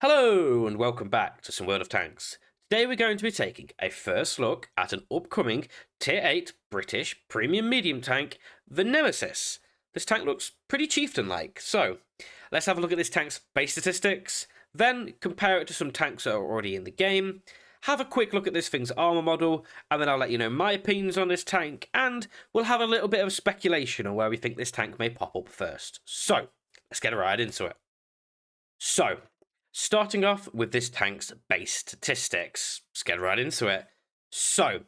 Hello and welcome back to some World of Tanks. Today we're going to be taking a first look at an upcoming Tier 8 British premium medium tank, the Nemesis. This tank looks pretty chieftain-like, so let's have a look at this tank's base statistics, then compare it to some tanks that are already in the game, have a quick look at this thing's armour model, and then I'll let you know my opinions on this tank, and we'll have a little bit of speculation on where we think this tank may pop up first. So, let's get right into it. So, starting off with this tank's base statistics. Let's get right into it. So,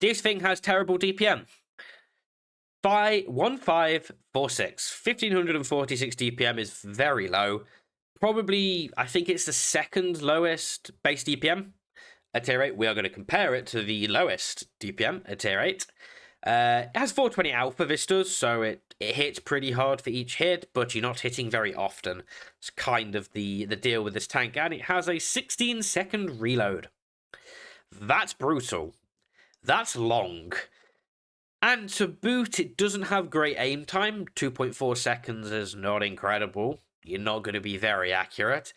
this thing has terrible DPM. 1546. 1546 DPM is very low. Probably, I think it's the second lowest base DPM at Tier 8. We are going to compare it to the lowest DPM at Tier 8. It has 420 alpha, this does, so it hits pretty hard for each hit, but you're not hitting very often. It's kind of the deal with this tank, and it has a 16-second reload. That's brutal. That's long. And to boot, it doesn't have great aim time. 2.4 seconds is not incredible. You're not going to be very accurate.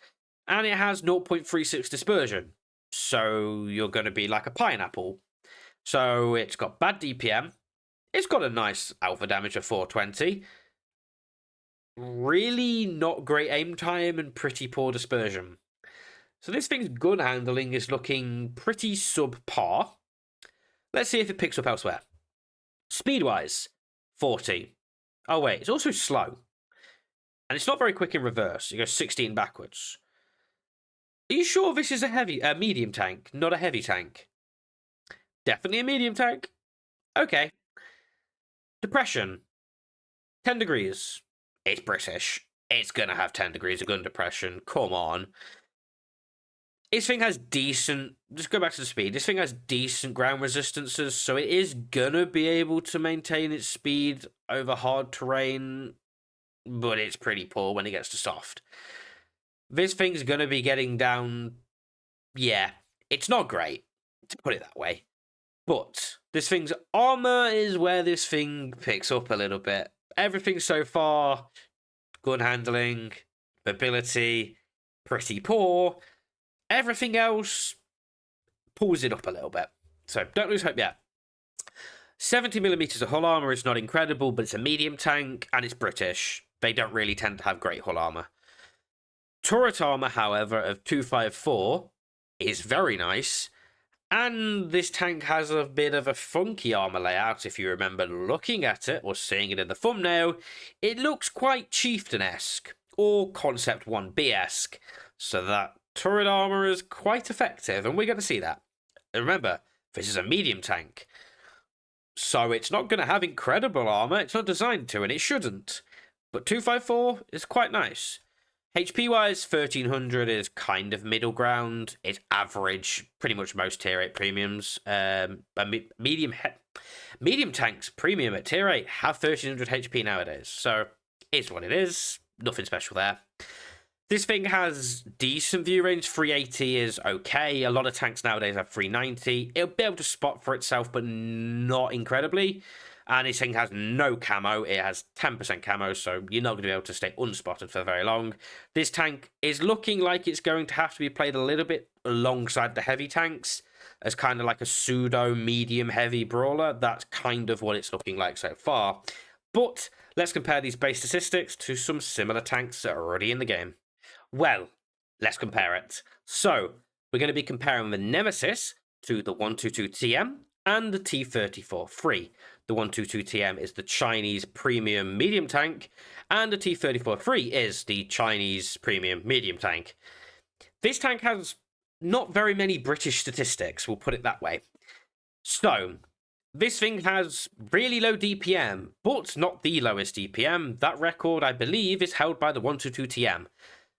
And it has 0.36 dispersion, so you're going to be like a pineapple. So it's got bad DPM. It's got a nice alpha damage of 420. Really not great aim time and pretty poor dispersion. So this thing's gun handling is looking pretty subpar. Let's see if it picks up elsewhere. Speed-wise, 40. Oh wait, it's also slow. And it's not very quick in reverse. It goes 16 backwards. Are you sure this is a medium tank, not a heavy tank? Definitely a medium tank. Okay. Depression. 10 degrees. It's British. It's going to have 10 degrees of gun depression. Come on. This thing has decent... Just go back to the speed. This thing has decent ground resistances, so it is going to be able to maintain its speed over hard terrain, but it's pretty poor when it gets to soft. This thing's going to be getting down... Yeah, it's not great, to put it that way. But this thing's armor is where this thing picks up a little bit. Everything so far, gun handling, mobility, pretty poor. Everything else pulls it up a little bit. So don't lose hope yet. 70mm of hull armor is not incredible, but it's a medium tank and it's British. They don't really tend to have great hull armor. Turret armor, however, of 254 is very nice. And this tank has a bit of a funky armor layout. If you remember looking at it or seeing it in the thumbnail, it looks quite Chieftain-esque or Concept 1B-esque. So that turret armor is quite effective, and we're going to see that. And remember, this is a medium tank. So it's not going to have incredible armor. It's not designed to, and it shouldn't. But 254 is quite nice. HP-wise, 1300 is kind of middle ground. It's average, pretty much most Tier 8 premiums. Medium tanks premium at Tier 8 have 1300 HP nowadays. So, it's what it is. Nothing special there. This thing has decent view range. 380 is okay. A lot of tanks nowadays have 390. It'll be able to spot for itself, but not incredibly. And this thing has no camo. It has 10% camo, so you're not going to be able to stay unspotted for very long. This tank is looking like it's going to have to be played a little bit alongside the heavy tanks as kind of like a pseudo medium heavy brawler. That's kind of what it's looking like so far. But let's compare these base statistics to some similar tanks that are already in the game. Well, let's compare it. So, we're going to be comparing the Nemesis to the 122TM and the T-34-3. The 122TM is the Chinese premium medium tank, and the T-34-3 is the Chinese premium medium tank. This tank has not very many British statistics, we'll put it that way. So, this thing has really low DPM, but not the lowest DPM. That record, I believe, is held by the 122TM.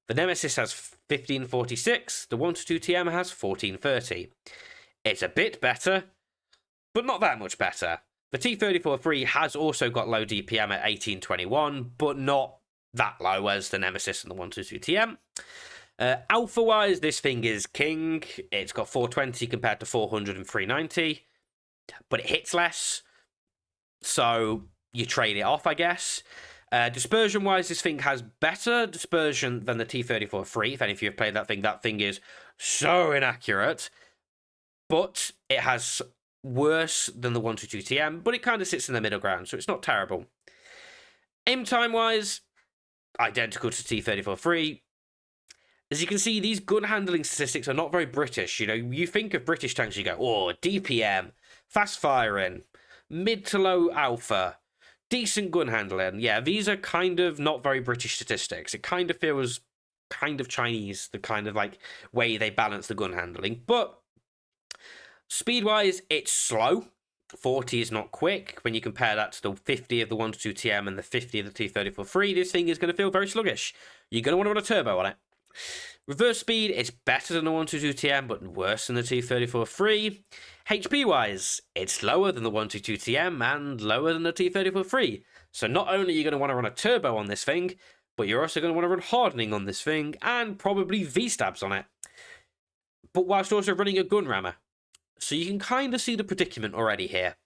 The Nemesis has 1546, the 122TM has 1430. It's a bit better, but not that much better. The T-34-3 has also got low DPM at 1821, but not that low as the Nemesis and the 122TM. Alpha-wise, this thing is king. It's got 420 compared to 400 and 390, but it hits less, so you trade it off, I guess. Dispersion-wise, this thing has better dispersion than the T-34-3. If any of you have played that thing is so inaccurate. But it has worse than the 122TM, but it kind of sits in the middle ground, so it's not terrible. Aim time-wise, identical to T-34-3. As you can see, these gun handling statistics are not very British. You know, you think of British tanks, you go, oh, DPM, fast firing, mid to low alpha, decent gun handling. Yeah, these are kind of not very British statistics. It kind of feels kind of Chinese, the kind of like way they balance the gun handling. But speed-wise, it's slow. 40 is not quick. When you compare that to the 50 of the 122TM and the 50 of the T-34-3, this thing is going to feel very sluggish. You're going to want to run a turbo on it. Reverse speed, it's better than the 122TM, but worse than the T-34-3. HP-wise, it's lower than the 122TM and lower than the T-34-3. So not only are you going to want to run a turbo on this thing, but you're also going to want to run hardening on this thing, and probably V-stabs on it. But whilst also running a gun rammer. So you can kind of see the predicament already here.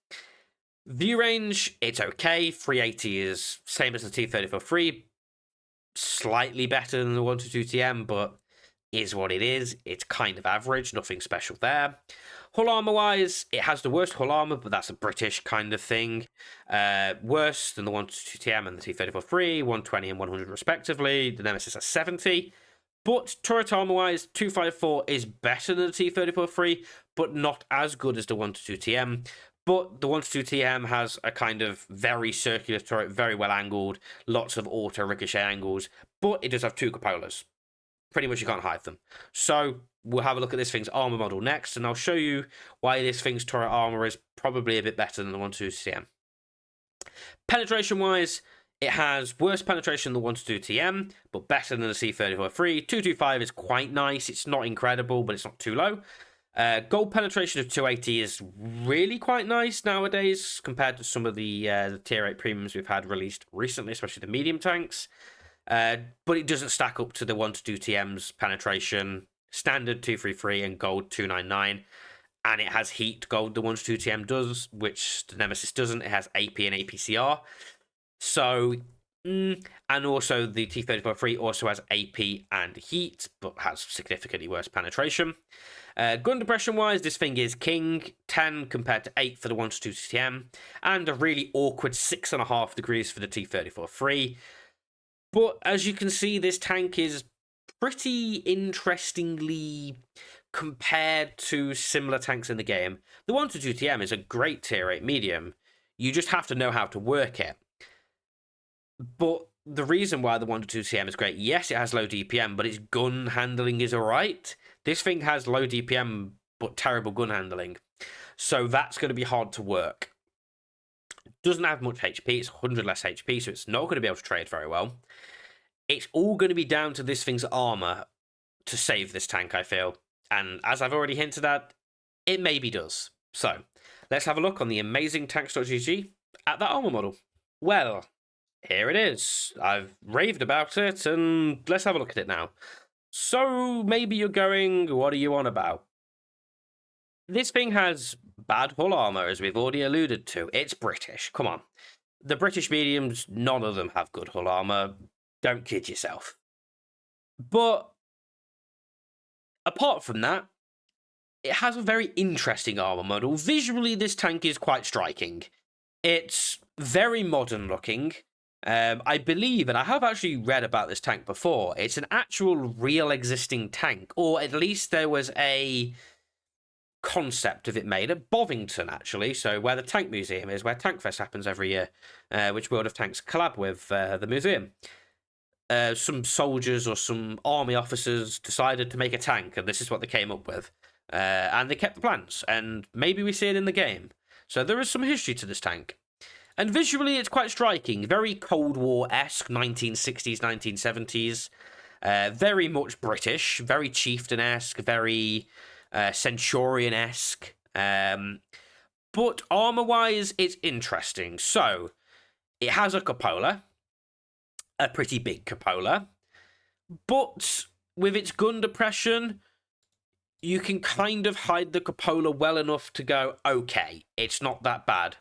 View range, it's okay. 380 is same as the T-34-3. Slightly better than the 122TM, but is what it is. It's kind of average, nothing special there. Hull armor-wise, it has the worst hull armor, but that's a British kind of thing. Worse than the 122TM and the T-34-3, 120 and 100 respectively. The Nemesis has 70. But turret armor-wise, 254 is better than the T-34-3, but not as good as the 122TM. But the 122TM has a kind of very circular turret, very well angled, lots of auto ricochet angles, but it does have two cupolas. Pretty much you can't hide them. So we'll have a look at this thing's armor model next, and I'll show you why this thing's turret armor is probably a bit better than the 122TM. Penetration-wise, it has worse penetration than the 122TM, but better than the T-34-3. 225 is quite nice. It's not incredible, but it's not too low. Gold penetration of 280 is really quite nice nowadays compared to some of the Tier 8 premiums we've had released recently, especially the medium tanks. But it doesn't stack up to the 122TM's penetration, standard 233 and gold 299. And it has heat gold, the 122TM does, which the Nemesis doesn't. It has AP and APCR. So, and also the T-34-3 also has AP and heat, but has significantly worse penetration. Gun depression-wise, this thing is king, 10 compared to 8 for the 122TM, and a really awkward 6.5 degrees for the T-34-3. But as you can see, this tank is pretty interestingly compared to similar tanks in the game. The 122TM is a great Tier 8 medium. You just have to know how to work it. But the reason why the 122TM is great, yes, it has low DPM, but its gun handling is alright. This thing has low DPM, but terrible gun handling. So that's going to be hard to work. Doesn't have much HP, it's 100 less HP, so it's not going to be able to trade very well. It's all going to be down to this thing's armor to save this tank, I feel. And as I've already hinted at, it maybe does. So, let's have a look on the amazing tanks.gg at that armor model. Well, here it is. I've raved about it, and let's have a look at it now. So, maybe you're going, what are you on about? This thing has bad hull armor, as we've already alluded to. It's British, come on. The British mediums, none of them have good hull armor. Don't kid yourself. But, apart from that, it has a very interesting armor model. Visually, this tank is quite striking. It's very modern looking. I believe, and I have actually read about this tank before, it's an actual real existing tank, or at least there was a concept of it made at Bovington, actually, so where the Tank Museum is, where Tankfest happens every year, which World of Tanks collab with the museum. Some soldiers or some army officers decided to make a tank, and this is what they came up with. And they kept the plans, and maybe we see it in the game. So there is some history to this tank. And visually, it's quite striking. Very Cold War-esque, 1960s, 1970s. Very much British, very chieftain-esque, very Centurion-esque. But armor-wise, it's interesting. So, it has a cupola. A pretty big cupola. But with its gun depression, you can kind of hide the cupola well enough to go, okay, it's not that bad.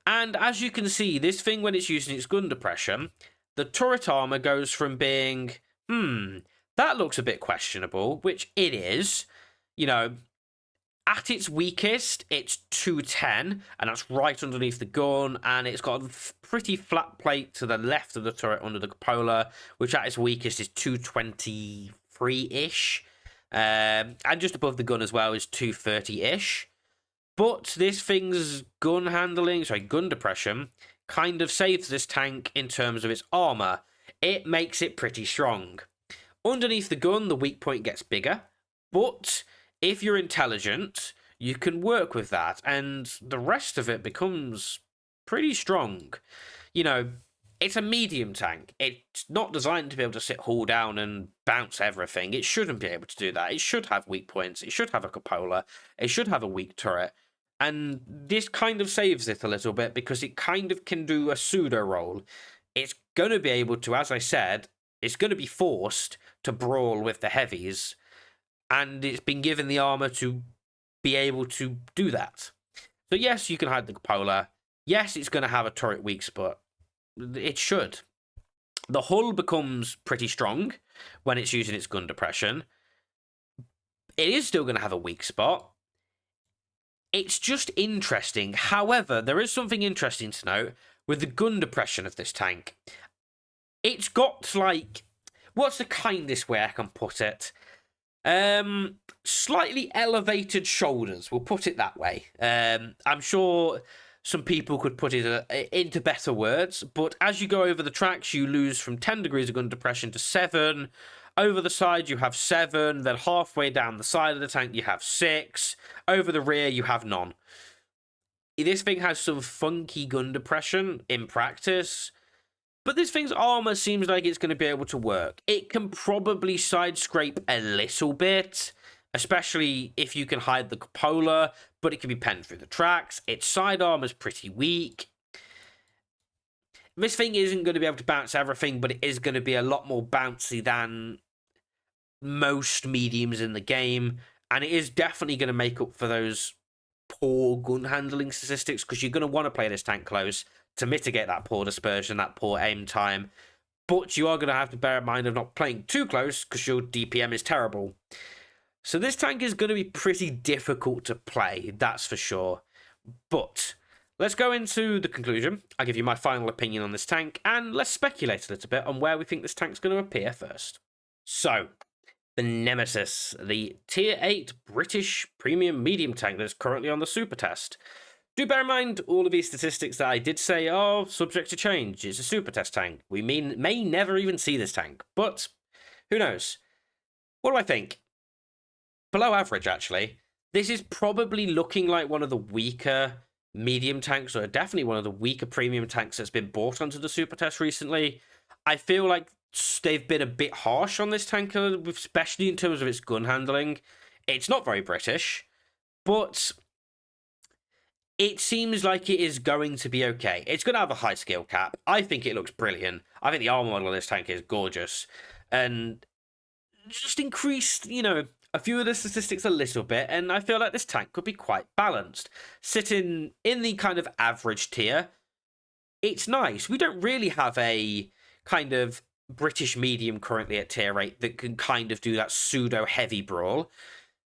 And as you can see, this thing, when it's using its gun depression, the turret armor goes from being, that looks a bit questionable, which it is. You know, at its weakest, it's 210, and that's right underneath the gun, and it's got a pretty flat plate to the left of the turret under the cupola, which at its weakest is 223-ish. And just above the gun as well is 230-ish. But this thing's gun depression, kind of saves this tank in terms of its armor. It makes it pretty strong. Underneath the gun, the weak point gets bigger, but if you're intelligent, you can work with that, and the rest of it becomes pretty strong. You know, it's a medium tank. It's not designed to be able to sit hull down and bounce everything. It shouldn't be able to do that. It should have weak points. It should have a cupola. It should have a weak turret. And this kind of saves it a little bit because it kind of can do a pseudo roll. It's going to be able to, as I said, it's going to be forced to brawl with the heavies, and it's been given the armor to be able to do that. So yes, you can hide the cupola. Yes, it's going to have a turret weak spot. It should. The hull becomes pretty strong when it's using its gun depression. It is still going to have a weak spot. It's just interesting. However, there is something interesting to note with the gun depression of this tank. It's got, like, what's the kindest way I can put it? Slightly elevated shoulders, we'll put it that way. I'm sure some people could put it into better words, but as you go over the tracks, you lose from 10 degrees of gun depression to 7. Over the side, you have 7. Then halfway down the side of the tank, you have 6. Over the rear, you have none. This thing has some funky gun depression in practice, but this thing's armor seems like it's going to be able to work. It can probably side scrape a little bit, especially if you can hide the cupola, but it can be penned through the tracks. Its side armor's pretty weak. This thing isn't going to be able to bounce everything, but it is going to be a lot more bouncy than most mediums in the game, and it is definitely going to make up for those poor gun handling statistics, because you're going to want to play this tank close to mitigate that poor dispersion, that poor aim time, but you are going to have to bear in mind of not playing too close because your DPM is terrible. So this tank is going to be pretty difficult to play, that's for sure. But let's go into the conclusion. I'll give you my final opinion on this tank, and let's speculate a little bit on where we think this tank's going to appear first. So, the Nemesis, the Tier 8 British premium medium tank that is currently on the super test. Do bear in mind, all of these statistics that I did say are subject to change. It's a super test tank. We may never even see this tank, but who knows? What do I think? Below average, actually. This is probably looking like one of the weaker medium tanks, or definitely one of the weaker premium tanks that's been brought onto the super test recently. I feel like they've been a bit harsh on this tank, especially in terms of its gun handling. It's not very British, but it seems like it is going to be okay. It's going to have a high skill cap. I think it looks brilliant. I think the armor model on this tank is gorgeous. And just increased, a few of the statistics a little bit, and I feel like this tank could be quite balanced. Sitting in the kind of average tier, it's nice. We don't really have a kind of British medium currently at tier 8 that can kind of do that pseudo-heavy brawl.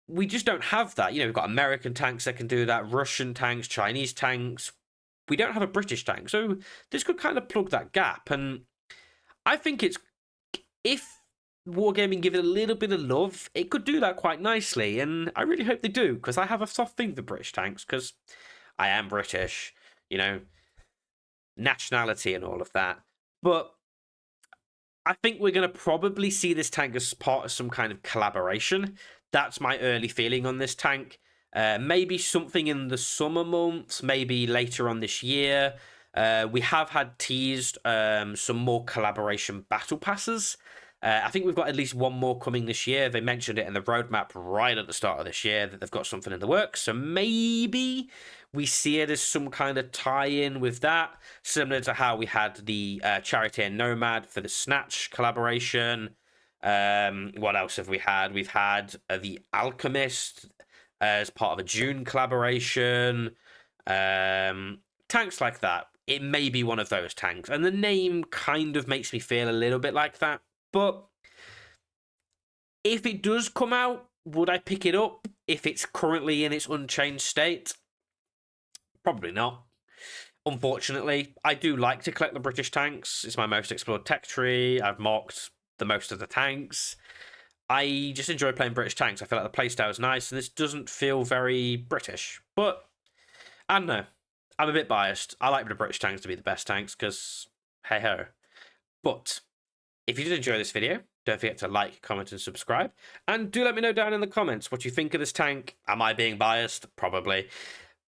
We just don't have that. We've got American tanks that can do that, Russian tanks, Chinese tanks. We don't have a British tank, so this could kind of plug that gap. And I think if Wargaming give it a little bit of love, it could do that quite nicely, and I really hope they do, because I have a soft thing for British tanks, because I am British, nationality and all of that. But I think we're going to probably see this tank as part of some kind of collaboration. That's my early feeling on this tank. Maybe something in the summer months, maybe later on this year. We have had teased some more collaboration battle passes. I think we've got at least one more coming this year. They mentioned it in the roadmap right at the start of this year that they've got something in the works. So maybe we see it as some kind of tie-in with that, similar to how we had the Charioteer Nomad for the Snatch collaboration. What else have we had? We've had the Alchemist as part of a June collaboration. tanks like that, it may be one of those tanks. And the name kind of makes me feel a little bit like that. But if it does come out, would I pick it up if it's currently in its unchanged state? Probably not. Unfortunately, I do like to collect the British tanks. It's my most explored tech tree. I've marked the most of the tanks. I just enjoy playing British tanks. I feel like the playstyle is nice, and this doesn't feel very British. But, I don't know. I'm a bit biased. I like the British tanks to be the best tanks, because, hey-ho. But, if you did enjoy this video, don't forget to like, comment, and subscribe. And do let me know down in the comments what you think of this tank. Am I being biased? Probably.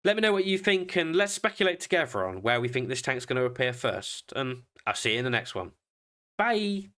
Let me know what you think, and let's speculate together on where we think this tank's going to appear first. And I'll see you in the next one. Bye!